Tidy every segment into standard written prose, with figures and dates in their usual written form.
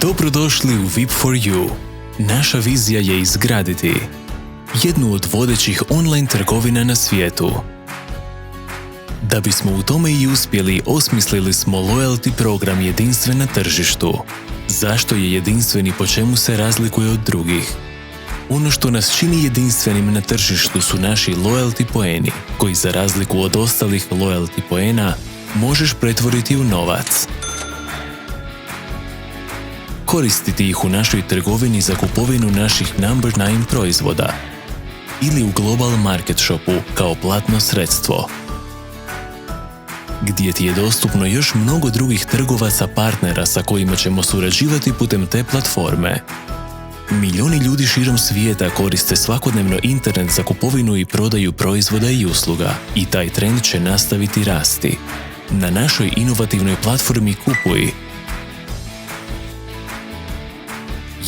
Dobrodošli u VIP4U. Naša vizija je izgraditi jednu od vodećih online trgovina na svijetu. Da bismo u tome i uspjeli, osmislili smo loyalty program jedinstven na tržištu. Zašto je jedinstven i po čemu se razlikuje od drugih? Ono što nas čini jedinstvenim na tržištu su naši loyalty poeni, koji za razliku od ostalih loyalty poena možeš pretvoriti u novac. Koristiti ih u našoj trgovini za kupovinu naših number 9 proizvoda ili u Global Market Shopu kao platno sredstvo, gdje ti je dostupno još mnogo drugih trgovaca partnera sa kojima ćemo surađivati putem te platforme. Milijuni ljudi širom svijeta koriste svakodnevno internet za kupovinu i prodaju proizvoda i usluga i taj trend će nastaviti rasti. Na našoj inovativnoj platformi Kupuj.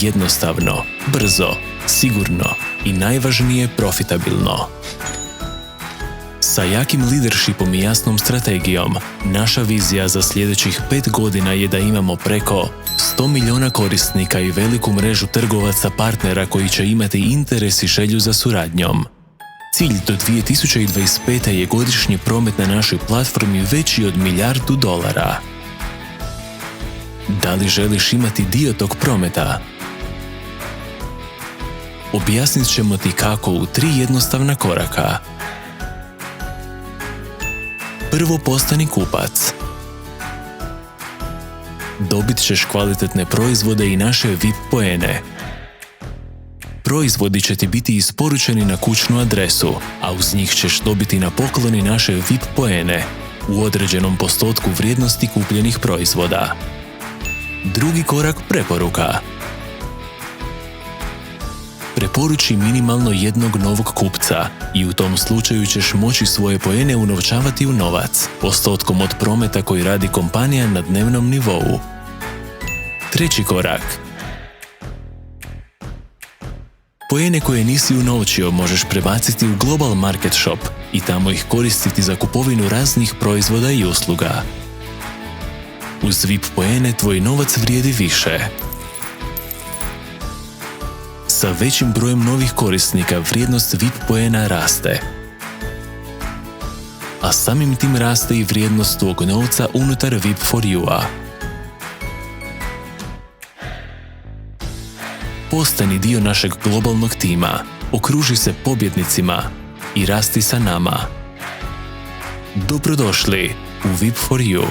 Jednostavno, brzo, sigurno i najvažnije profitabilno. Sa jakim leadershipom i jasnom strategijom, naša vizija za sljedećih 5 godina je da imamo preko 100 milijuna korisnika i veliku mrežu trgovaca partnera koji će imati interes i želju za suradnjom. Cilj do 2025. je godišnji promet na našoj platformi veći od $1 milijardu. Da li želiš imati dio tog prometa? Objasnit ćemo ti kako u 3 jednostavna koraka. Prvo, postani kupac. Dobit ćeš kvalitetne proizvode i naše VIP poene. Proizvodi će ti biti isporučeni na kućnu adresu, a uz njih ćeš dobiti na poklon i naše VIP poene u određenom postotku vrijednosti kupljenih proizvoda. Drugi korak, preporuka. Preporuči minimalno jednog novog kupca i u tom slučaju ćeš moći svoje poene unovčavati u novac, postotkom od prometa koji radi kompanija na dnevnom nivou. Treći korak. Poene koje nisi unovčio možeš prebaciti u Global Market Shop i tamo ih koristiti za kupovinu raznih proizvoda i usluga. Uz VIP poene tvoj novac vrijedi više. Sa većim brojem novih korisnika vrijednost VIP poena raste. A samim tim raste i vrijednost tvog novca unutar VIP4U-a. Postani dio našeg globalnog tima, okruži se pobjednicima i rasti sa nama. Dobrodošli u VIP4U.